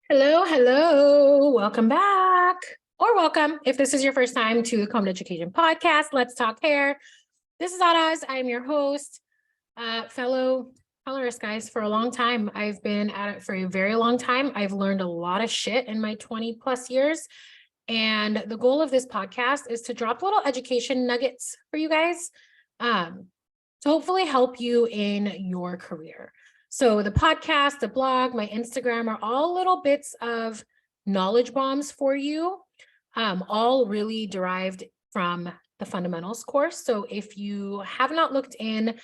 Hello, hello. Welcome back, or welcome if this is your first time to the Common Education Podcast. Let's talk hair. This is Araz. I am your host, fellow colorist guys. For a long time, I've been at it for a very long time. I've learned a lot of shit in my 20 plus years. And the goal of this podcast is to drop little education nuggets for you guys to hopefully help you in your career. So the podcast, the blog, my Instagram are all little bits of knowledge bombs for you, all really derived from the fundamentals course. So if you have not looked in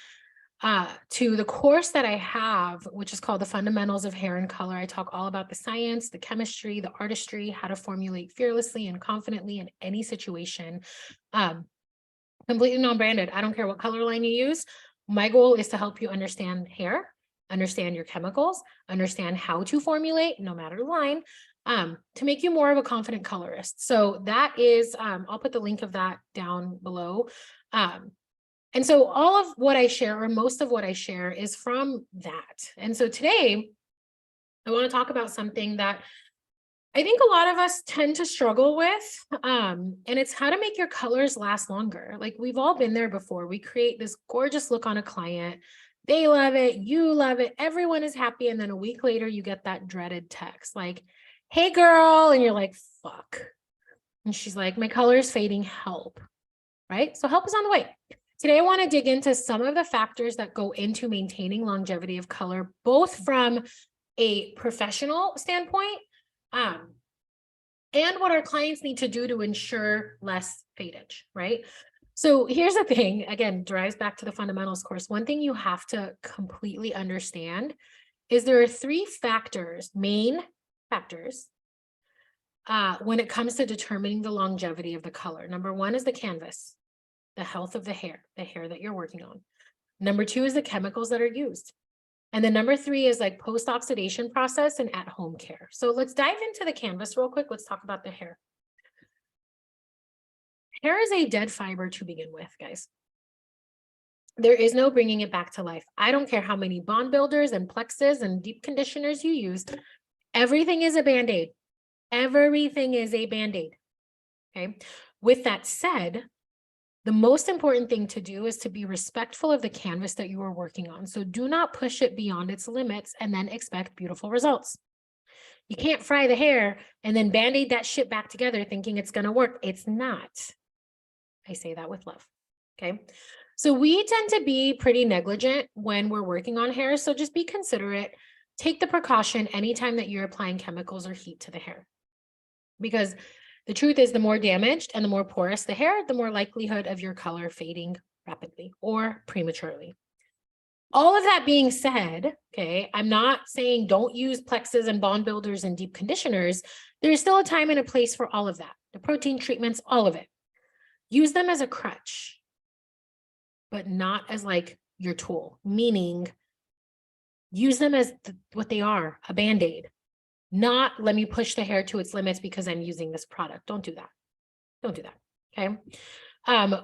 to the course that I have, which is called the Fundamentals of Hair and Color, I talk all about the science, the chemistry, the artistry, how to formulate fearlessly and confidently in any situation. Completely non-branded. I don't care what color line you use. My goal is to help you understand hair, understand your chemicals, understand how to formulate, no matter the line, to make you more of a confident colorist. So that is, I'll put the link of that down below. And so all of what I share, or most of what I share, is from that. And so today, I want to talk about something that I think a lot of us tend to struggle with, and it's how to make your colors last longer. Like, we've all been there before. We create this gorgeous look on a client. They love it. You love it. Everyone is happy. And then a week later, you get that dreaded text like, hey, girl. And you're like, fuck. And she's like, my color is fading. Help. Right? So help is on the way. Today, I want to dig into some of the factors that go into maintaining longevity of color, both from a professional standpoint, and what our clients need to do to ensure less fadage, right? So here's the thing, again, derives back to the fundamentals course. One thing you have to completely understand is there are three factors, main factors, when it comes to determining the longevity of the color. Number one is the canvas, the health of the hair that you're working on. Number two is the chemicals that are used. And then number three is like post-oxidation process and at-home care. So let's dive into the canvas real quick. Let's talk about the hair. Hair is a dead fiber to begin with, guys. There is no bringing it back to life. I don't care how many bond builders and plexes and deep conditioners you use. Everything is a Band-Aid. Everything is a Band-Aid. Okay. With that said, the most important thing to do is to be respectful of the canvas that you are working on. So do not push it beyond its limits and then expect beautiful results. You can't fry the hair and then Band-Aid that shit back together thinking it's going to work. It's not. I say that with love. Okay. So we tend to be pretty negligent when we're working on hair. So just be considerate. Take the precaution anytime that you're applying chemicals or heat to the hair. Because the truth is, the more damaged and the more porous the hair, the more likelihood of your color fading rapidly or prematurely. All of that being said, okay, I'm not saying don't use plexes and bond builders and deep conditioners. There's still a time and a place for all of that. The protein treatments, all of it. Use them as a crutch, but not as like your tool, meaning use them as what they are, a Band-Aid. Not let me push the hair to its limits because I'm using this product. Don't do that. Don't do that. Okay.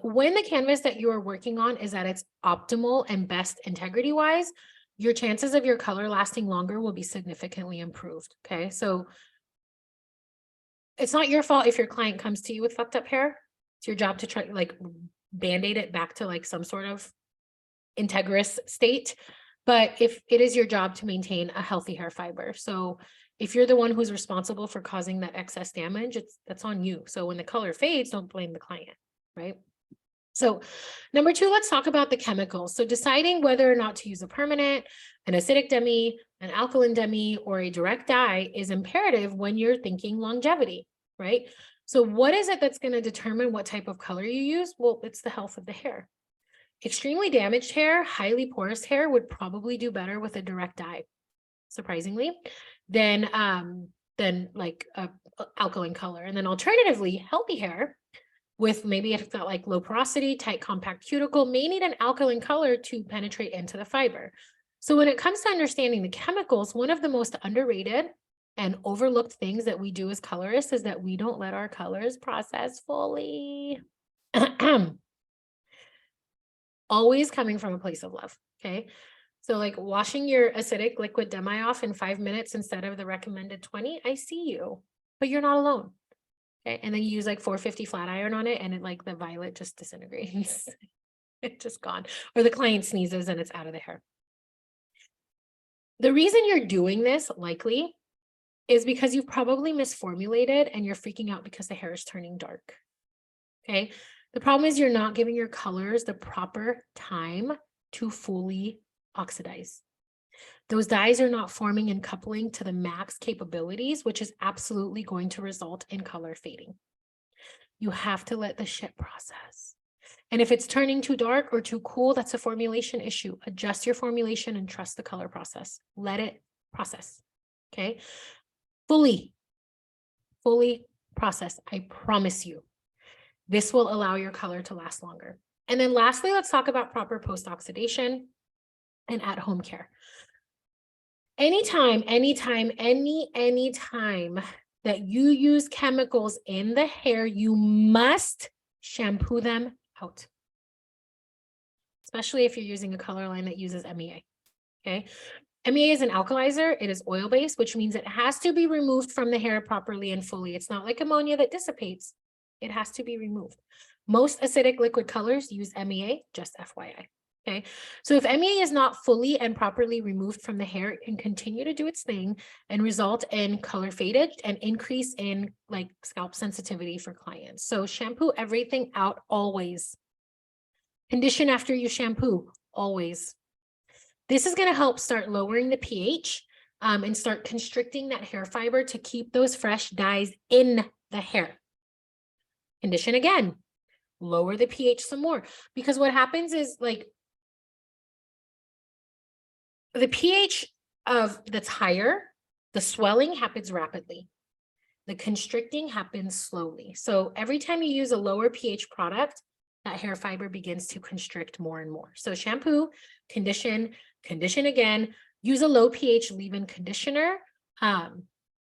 When the canvas that you are working on is at its optimal and best integrity wise, your chances of your color lasting longer will be significantly improved. Okay. So it's not your fault if your client comes to you with fucked up hair. It's your job to try like Band-Aid it back to like some sort of integrous state. But if it is your job to maintain a healthy hair fiber. So if you're the one who's responsible for causing that excess damage, that's on you. So when the color fades, don't blame the client, right? So number two, let's talk about the chemicals. So deciding whether or not to use a permanent, an acidic demi, an alkaline demi, or a direct dye is imperative when you're thinking longevity, right? So what is it that's going to determine what type of color you use? Well, it's the health of the hair. Extremely damaged hair, highly porous hair would probably do better with a direct dye, surprisingly, than like a alkaline color. And then alternatively, healthy hair with maybe it's got like low porosity, tight, compact cuticle may need an alkaline color to penetrate into the fiber. So when it comes to understanding the chemicals, one of the most underrated and overlooked things that we do as colorists is that we don't let our colors process fully. Always coming from a place of love. Okay. So like washing your acidic liquid demi off in 5 minutes instead of the recommended 20, I see you, but you're not alone. Okay. And then you use like 450 flat iron on it and it like the violet just disintegrates. It's just gone. Or the client sneezes and it's out of the hair. The reason you're doing this likely is because you've probably misformulated and you're freaking out because the hair is turning dark. Okay. The problem is you're not giving your colors the proper time to fully oxidize. Those dyes are not forming and coupling to the max capabilities, which is absolutely going to result in color fading. You have to let the shit process. And if it's turning too dark or too cool, that's a formulation issue. Adjust your formulation and trust the color process. Let it process. Okay. Fully process. I promise you. This will allow your color to last longer. And then lastly, let's talk about proper post-oxidation and at-home care. Anytime that you use chemicals in the hair, you must shampoo them out. Especially if you're using a color line that uses MEA, okay? MEA is an alkalizer. It is oil-based, which means it has to be removed from the hair properly and fully. It's not like ammonia that dissipates. It has to be removed. Most acidic liquid colors use MEA, just FYI. Okay, so if MEA is not fully and properly removed from the hair, it can continue to do its thing and result in color faded and increase in like scalp sensitivity for clients. So shampoo everything out always. Condition after you shampoo always. This is going to help start lowering the pH and start constricting that hair fiber to keep those fresh dyes in the hair. Condition again, lower the pH some more, because what happens is like the pH of that's higher, the swelling happens rapidly. The constricting happens slowly. So every time you use a lower pH product, that hair fiber begins to constrict more and more. So shampoo, condition again, use a low pH leave-in conditioner. The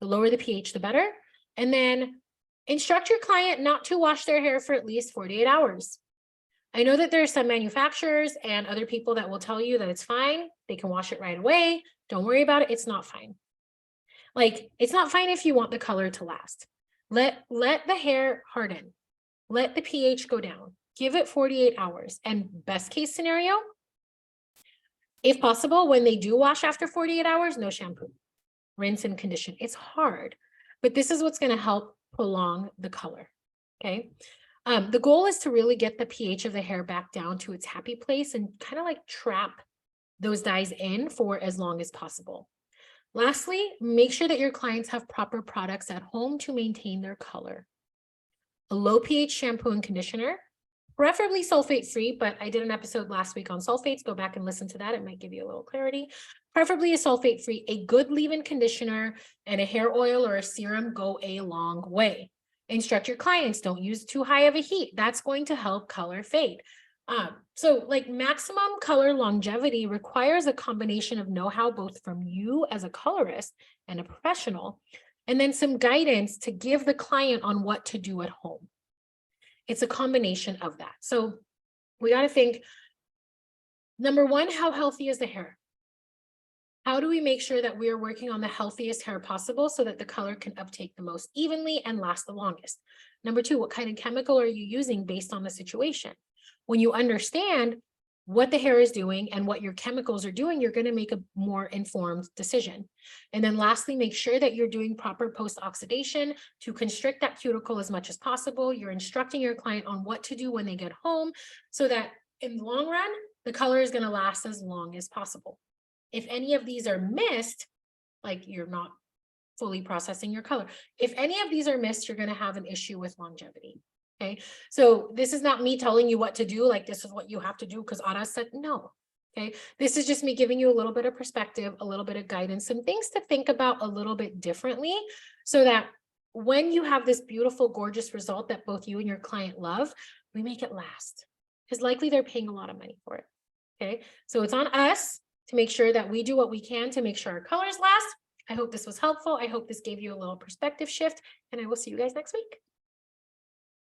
lower the pH, the better. And then instruct your client not to wash their hair for at least 48 hours. I know that there are some manufacturers and other people that will tell you that it's fine. They can wash it right away. Don't worry about it. It's not fine. Like, it's not fine if you want the color to last. Let the hair harden. Let the pH go down. Give it 48 hours. And best case scenario, if possible, when they do wash after 48 hours, no shampoo. Rinse and condition. It's hard, but this is what's going to help prolong the color. Okay. The goal is to really get the pH of the hair back down to its happy place and kind of like trap those dyes in for as long as possible. Lastly, make sure that your clients have proper products at home to maintain their color. A low pH shampoo and conditioner, preferably sulfate-free, but I did an episode last week on sulfates. Go back and listen to that. It might give you a little clarity. Preferably a sulfate-free, a good leave-in conditioner, and a hair oil or a serum go a long way. Instruct your clients, don't use too high of a heat. That's going to help color fade. So like maximum color longevity requires a combination of know-how both from you as a colorist and a professional, and then some guidance to give the client on what to do at home. It's a combination of that. So we got to think, number one, how healthy is the hair? How do we make sure that we are working on the healthiest hair possible so that the color can uptake the most evenly and last the longest? Number two, what kind of chemical are you using based on the situation? When you understand what the hair is doing and what your chemicals are doing, you're going to make a more informed decision. And then lastly, make sure that you're doing proper post-oxidation to constrict that cuticle as much as possible. You're instructing your client on what to do when they get home so that in the long run, the color is going to last as long as possible. If any of these are missed, like you're not fully processing your color. If any of these are missed, you're going to have an issue with longevity. Okay. So this is not me telling you what to do. Like this is what you have to do because Ara said no. Okay. This is just me giving you a little bit of perspective, a little bit of guidance, some things to think about a little bit differently so that when you have this beautiful, gorgeous result that both you and your client love, we make it last because likely they're paying a lot of money for it. Okay. So it's on us to make sure that we do what we can to make sure our colors last. I hope this was helpful. I hope this gave you a little perspective shift, and I will see you guys next week.